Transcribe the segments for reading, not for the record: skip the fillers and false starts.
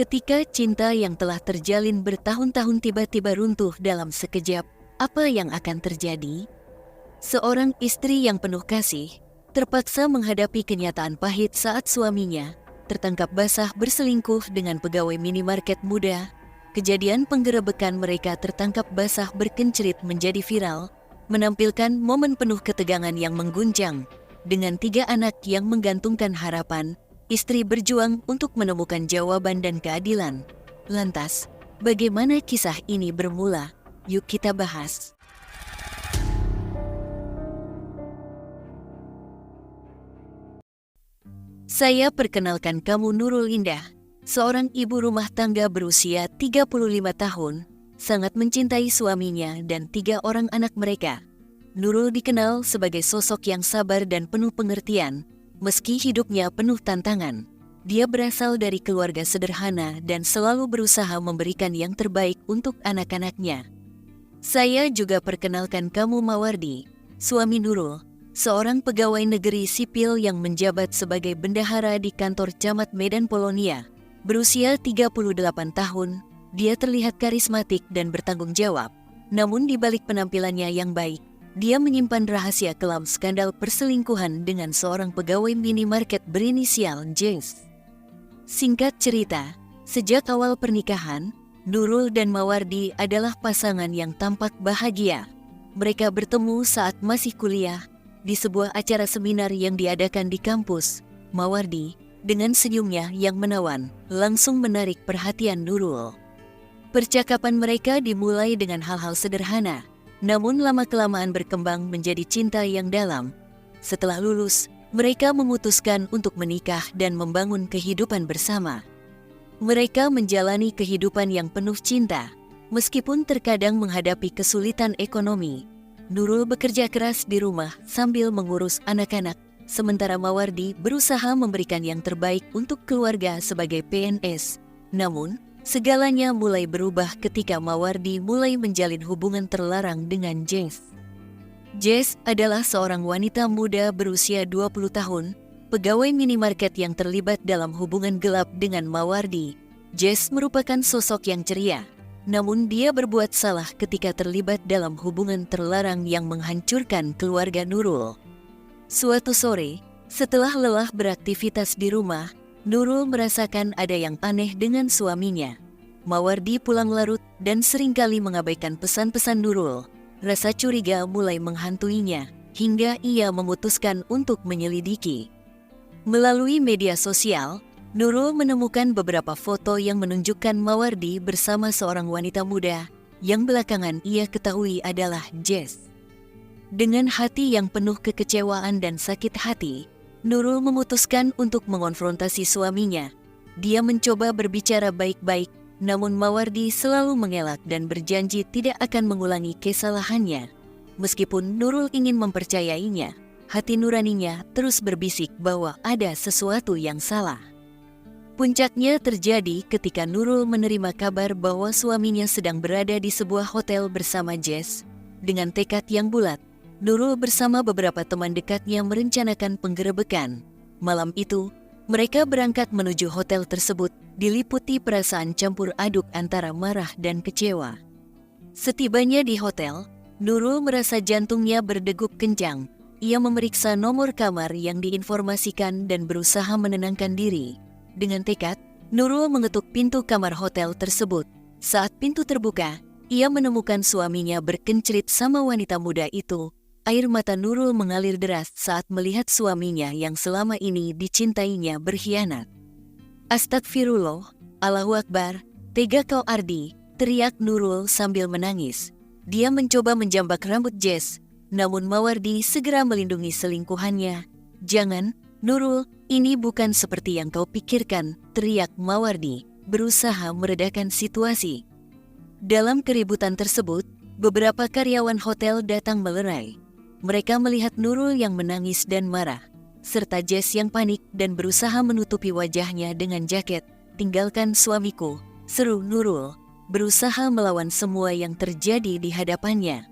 Ketika cinta yang telah terjalin bertahun-tahun tiba-tiba runtuh dalam sekejap, apa yang akan terjadi? Seorang istri yang penuh kasih terpaksa menghadapi kenyataan pahit saat suaminya tertangkap basah berselingkuh dengan pegawai minimarket muda. Kejadian penggerebekan mereka tertangkap basah berkencerit menjadi viral, menampilkan momen penuh ketegangan yang mengguncang. Dengan 3 anak yang menggantungkan harapan, istri berjuang untuk menemukan jawaban dan keadilan. Lantas, bagaimana kisah ini bermula? Yuk kita bahas. Saya perkenalkan kamu Nurul Indah, seorang ibu rumah tangga berusia 35 tahun, sangat mencintai suaminya dan 3 orang anak mereka. Nurul dikenal sebagai sosok yang sabar dan penuh pengertian, meski hidupnya penuh tantangan. Dia berasal dari keluarga sederhana dan selalu berusaha memberikan yang terbaik untuk anak-anaknya. Saya juga perkenalkan kamu Mawardi, suami Nurul, seorang pegawai negeri sipil yang menjabat sebagai bendahara di kantor Camat Medan Polonia. Berusia 38 tahun, dia terlihat karismatik dan bertanggung jawab. Namun di balik penampilannya yang baik, dia menyimpan rahasia kelam skandal perselingkuhan dengan seorang pegawai minimarket berinisial Jess. Singkat cerita, sejak awal pernikahan, Nurul dan Mawardi adalah pasangan yang tampak bahagia. Mereka bertemu saat masih kuliah, di sebuah acara seminar yang diadakan di kampus. Mawardi, dengan senyumnya yang menawan, langsung menarik perhatian Nurul. Percakapan mereka dimulai dengan hal-hal sederhana, namun lama-kelamaan berkembang menjadi cinta yang dalam. Setelah lulus, mereka memutuskan untuk menikah dan membangun kehidupan bersama. Mereka menjalani kehidupan yang penuh cinta, meskipun terkadang menghadapi kesulitan ekonomi. Nurul bekerja keras di rumah sambil mengurus anak-anak, sementara Mawardi berusaha memberikan yang terbaik untuk keluarga sebagai PNS. Namun, segalanya mulai berubah ketika Mawardi mulai menjalin hubungan terlarang dengan Jess. Jess adalah seorang wanita muda berusia 20 tahun, pegawai minimarket yang terlibat dalam hubungan gelap dengan Mawardi. Jess merupakan sosok yang ceria, namun dia berbuat salah ketika terlibat dalam hubungan terlarang yang menghancurkan keluarga Nurul. Suatu sore, setelah lelah beraktivitas di rumah, Nurul merasakan ada yang aneh dengan suaminya. Mawardi pulang larut dan seringkali mengabaikan pesan-pesan Nurul. Rasa curiga mulai menghantuinya, hingga ia memutuskan untuk menyelidiki. Melalui media sosial, Nurul menemukan beberapa foto yang menunjukkan Mawardi bersama seorang wanita muda yang belakangan ia ketahui adalah Jess. Dengan hati yang penuh kekecewaan dan sakit hati, Nurul memutuskan untuk mengonfrontasi suaminya. Dia mencoba berbicara baik-baik, namun Mawardi selalu mengelak dan berjanji tidak akan mengulangi kesalahannya. Meskipun Nurul ingin mempercayainya, hati nuraninya terus berbisik bahwa ada sesuatu yang salah. Puncaknya terjadi ketika Nurul menerima kabar bahwa suaminya sedang berada di sebuah hotel bersama Jess. Dengan tekad yang bulat, Nurul bersama beberapa teman dekatnya merencanakan penggerebekan. Malam itu, mereka berangkat menuju hotel tersebut, diliputi perasaan campur aduk antara marah dan kecewa. Setibanya di hotel, Nurul merasa jantungnya berdegup kencang. Ia memeriksa nomor kamar yang diinformasikan dan berusaha menenangkan diri. Dengan tekad, Nurul mengetuk pintu kamar hotel tersebut. Saat pintu terbuka, ia menemukan suaminya berkencerit sama wanita muda itu. Air mata Nurul mengalir deras saat melihat suaminya yang selama ini dicintainya berkhianat. Astagfirullah, Allahu Akbar, tega kau Ardi, teriak Nurul sambil menangis. Dia mencoba menjambak rambut Jess, namun Mawardi segera melindungi selingkuhannya. Jangan, Nurul, ini bukan seperti yang kau pikirkan, teriak Mawardi, berusaha meredakan situasi. Dalam keributan tersebut, beberapa karyawan hotel datang melerai. Mereka melihat Nurul yang menangis dan marah, serta Jess yang panik dan berusaha menutupi wajahnya dengan jaket. Tinggalkan suamiku, seru Nurul, berusaha melawan semua yang terjadi di hadapannya.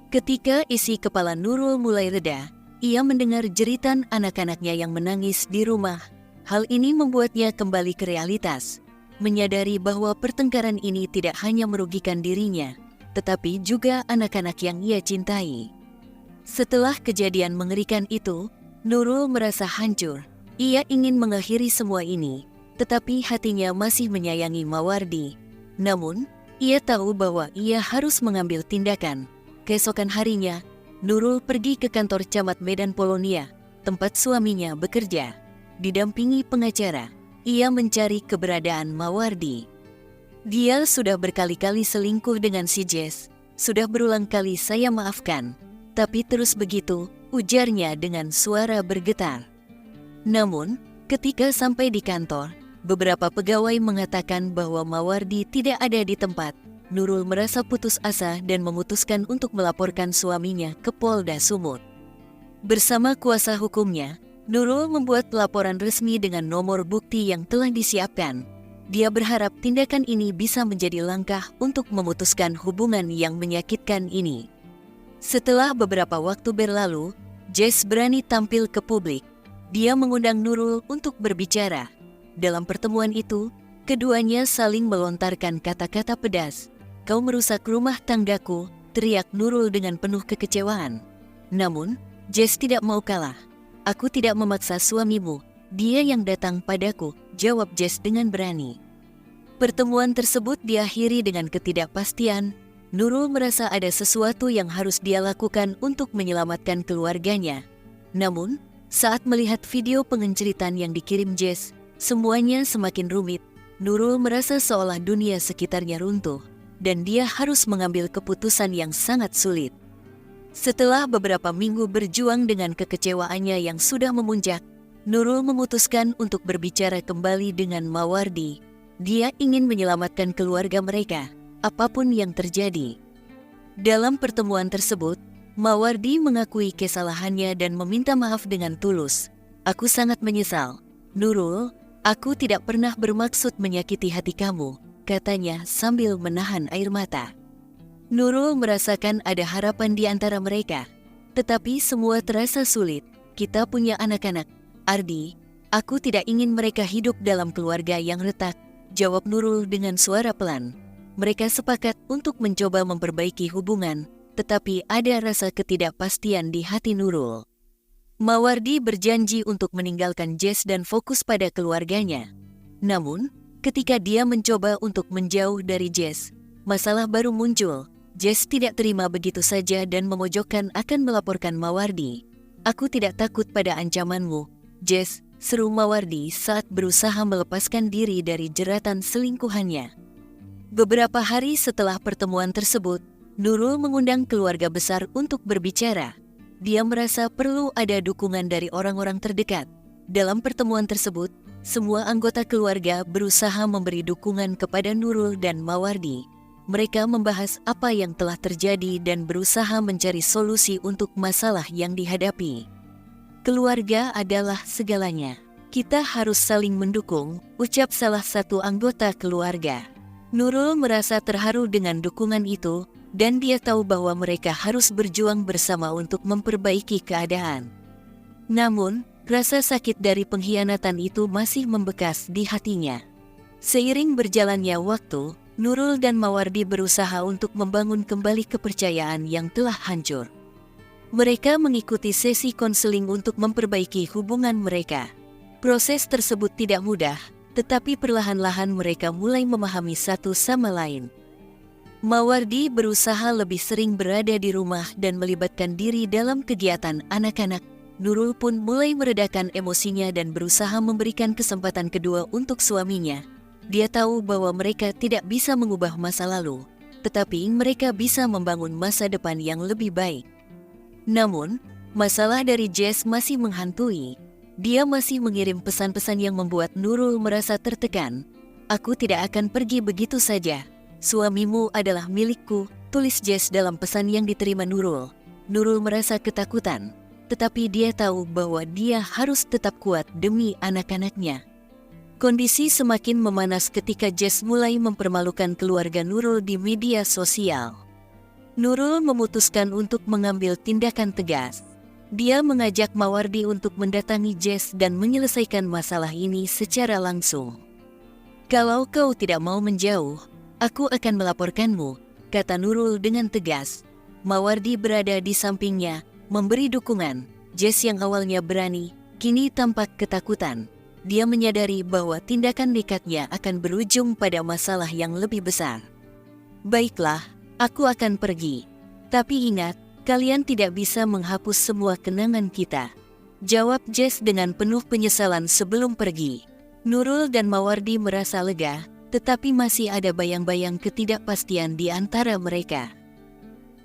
Ketika isi kepala Nurul mulai reda, ia mendengar jeritan anak-anaknya yang menangis di rumah. Hal ini membuatnya kembali ke realitas. menyadari bahwa pertengkaran ini tidak hanya merugikan dirinya, tetapi juga anak-anak yang ia cintai. Setelah kejadian mengerikan itu, Nurul merasa hancur. Ia ingin mengakhiri semua ini, tetapi hatinya masih menyayangi Mawardi. Namun, ia tahu bahwa ia harus mengambil tindakan. Keesokan harinya, Nurul pergi ke kantor Camat Medan Polonia, tempat suaminya bekerja. Didampingi pengacara, ia mencari keberadaan Mawardi. Dia sudah berkali-kali selingkuh dengan si Jess. Sudah berulang kali saya maafkan. Tapi terus begitu, ujarnya dengan suara bergetar. Namun, ketika sampai di kantor, beberapa pegawai mengatakan bahwa Mawardi tidak ada di tempat. Nurul merasa putus asa dan memutuskan untuk melaporkan suaminya ke Polda Sumut. Bersama kuasa hukumnya, Nurul membuat laporan resmi dengan nomor bukti yang telah disiapkan. Dia berharap tindakan ini bisa menjadi langkah untuk memutuskan hubungan yang menyakitkan ini. Setelah beberapa waktu berlalu, Jess berani tampil ke publik. Dia mengundang Nurul untuk berbicara. Dalam pertemuan itu, keduanya saling melontarkan kata-kata pedas. "Kau merusak rumah tanggaku," teriak Nurul dengan penuh kekecewaan. Namun, Jess tidak mau kalah. "Aku tidak memaksa suamimu, dia yang datang padaku," jawab Jess dengan berani. Pertemuan tersebut diakhiri dengan ketidakpastian. Nurul merasa ada sesuatu yang harus dia lakukan untuk menyelamatkan keluarganya. Namun, saat melihat video pengenceritan yang dikirim Jess, semuanya semakin rumit. Nurul merasa seolah dunia sekitarnya runtuh, dan dia harus mengambil keputusan yang sangat sulit. Setelah beberapa minggu berjuang dengan kekecewaannya yang sudah memuncak, Nurul memutuskan untuk berbicara kembali dengan Mawardi. Dia ingin menyelamatkan keluarga mereka, apapun yang terjadi. Dalam pertemuan tersebut, Mawardi mengakui kesalahannya dan meminta maaf dengan tulus. "Aku sangat menyesal, Nurul, aku tidak pernah bermaksud menyakiti hati kamu," katanya sambil menahan air mata. Nurul merasakan ada harapan di antara mereka, tetapi semua terasa sulit. "Kita punya anak-anak, Ardi. Aku tidak ingin mereka hidup dalam keluarga yang retak," jawab Nurul dengan suara pelan. Mereka sepakat untuk mencoba memperbaiki hubungan, tetapi ada rasa ketidakpastian di hati Nurul. Mawardi berjanji untuk meninggalkan Jess dan fokus pada keluarganya. Namun, ketika dia mencoba untuk menjauh dari Jess, masalah baru muncul. Jess tidak terima begitu saja dan memojokkan akan melaporkan Mawardi. "Aku tidak takut pada ancamanmu, Jess," seru Mawardi saat berusaha melepaskan diri dari jeratan selingkuhannya. Beberapa hari setelah pertemuan tersebut, Nurul mengundang keluarga besar untuk berbicara. Dia merasa perlu ada dukungan dari orang-orang terdekat. Dalam pertemuan tersebut, semua anggota keluarga berusaha memberi dukungan kepada Nurul dan Mawardi. Mereka membahas apa yang telah terjadi dan berusaha mencari solusi untuk masalah yang dihadapi. "Keluarga adalah segalanya. Kita harus saling mendukung," ucap salah satu anggota keluarga. Nurul merasa terharu dengan dukungan itu, dan dia tahu bahwa mereka harus berjuang bersama untuk memperbaiki keadaan. Namun, rasa sakit dari pengkhianatan itu masih membekas di hatinya. Seiring berjalannya waktu, Nurul dan Mawardi berusaha untuk membangun kembali kepercayaan yang telah hancur. Mereka mengikuti sesi konseling untuk memperbaiki hubungan mereka. Proses tersebut tidak mudah, tetapi perlahan-lahan mereka mulai memahami satu sama lain. Mawardi berusaha lebih sering berada di rumah dan melibatkan diri dalam kegiatan anak-anak. Nurul pun mulai meredakan emosinya dan berusaha memberikan kesempatan kedua untuk suaminya. Dia tahu bahwa mereka tidak bisa mengubah masa lalu, tetapi mereka bisa membangun masa depan yang lebih baik. Namun, masalah dari Jess masih menghantui. Dia masih mengirim pesan-pesan yang membuat Nurul merasa tertekan. "Aku tidak akan pergi begitu saja. Suamimu adalah milikku," tulis Jess dalam pesan yang diterima Nurul. Nurul merasa ketakutan, tetapi dia tahu bahwa dia harus tetap kuat demi anak-anaknya. Kondisi semakin memanas ketika Jess mulai mempermalukan keluarga Nurul di media sosial. Nurul memutuskan untuk mengambil tindakan tegas. Dia mengajak Mawardi untuk mendatangi Jess dan menyelesaikan masalah ini secara langsung. Kalau kau tidak mau menjauh, aku akan melaporkanmu, kata Nurul dengan tegas. Mawardi berada di sampingnya, memberi dukungan. Jess yang awalnya berani, kini tampak ketakutan. Dia menyadari bahwa tindakan nekatnya akan berujung pada masalah yang lebih besar. Baiklah, aku akan pergi. Tapi ingat, kalian tidak bisa menghapus semua kenangan kita, jawab Jess dengan penuh penyesalan sebelum pergi. Nurul dan Mawardi merasa lega, tetapi masih ada bayang-bayang ketidakpastian di antara mereka.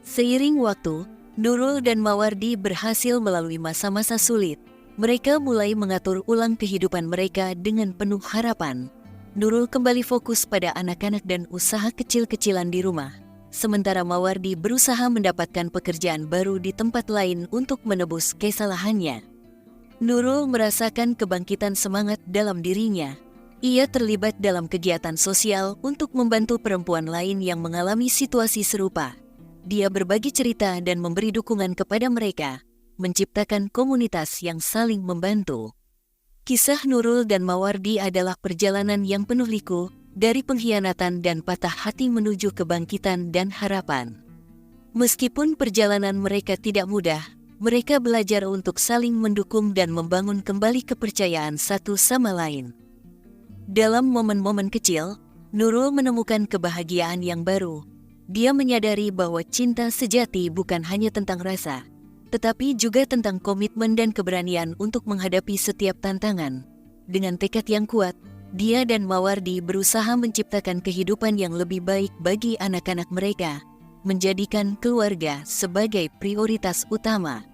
Seiring waktu, Nurul dan Mawardi berhasil melalui masa-masa sulit. Mereka mulai mengatur ulang kehidupan mereka dengan penuh harapan. Nurul kembali fokus pada anak-anak dan usaha kecil-kecilan di rumah. Sementara Mawardi berusaha mendapatkan pekerjaan baru di tempat lain untuk menebus kesalahannya. Nurul merasakan kebangkitan semangat dalam dirinya. Ia terlibat dalam kegiatan sosial untuk membantu perempuan lain yang mengalami situasi serupa. Dia berbagi cerita dan memberi dukungan kepada mereka, menciptakan komunitas yang saling membantu. Kisah Nurul dan Mawardi adalah perjalanan yang penuh liku, dari pengkhianatan dan patah hati menuju kebangkitan dan harapan. Meskipun perjalanan mereka tidak mudah, mereka belajar untuk saling mendukung dan membangun kembali kepercayaan satu sama lain. Dalam momen-momen kecil, Nurul menemukan kebahagiaan yang baru. Dia menyadari bahwa cinta sejati bukan hanya tentang rasa, tetapi juga tentang komitmen dan keberanian untuk menghadapi setiap tantangan. Dengan tekad yang kuat, dia dan Mawardi berusaha menciptakan kehidupan yang lebih baik bagi anak-anak mereka, menjadikan keluarga sebagai prioritas utama.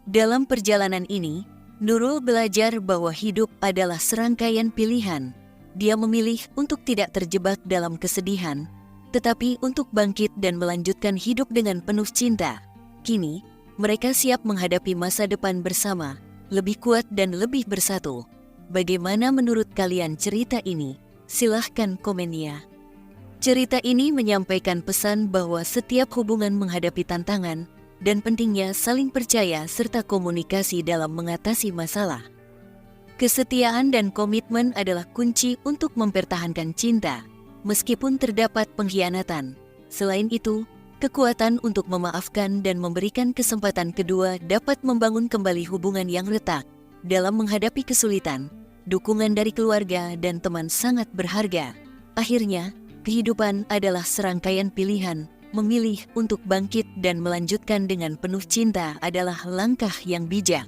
Dalam perjalanan ini, Nurul belajar bahwa hidup adalah serangkaian pilihan. Dia memilih untuk tidak terjebak dalam kesedihan, tetapi untuk bangkit dan melanjutkan hidup dengan penuh cinta. Kini, mereka siap menghadapi masa depan bersama, lebih kuat dan lebih bersatu. Bagaimana menurut kalian cerita ini? Silahkan komen ya. Cerita ini menyampaikan pesan bahwa setiap hubungan menghadapi tantangan, dan pentingnya saling percaya serta komunikasi dalam mengatasi masalah. Kesetiaan dan komitmen adalah kunci untuk mempertahankan cinta, meskipun terdapat pengkhianatan. Selain itu, kekuatan untuk memaafkan dan memberikan kesempatan kedua dapat membangun kembali hubungan yang retak. Dalam menghadapi kesulitan, dukungan dari keluarga dan teman sangat berharga. Akhirnya, kehidupan adalah serangkaian pilihan. Memilih untuk bangkit dan melanjutkan dengan penuh cinta adalah langkah yang bijak.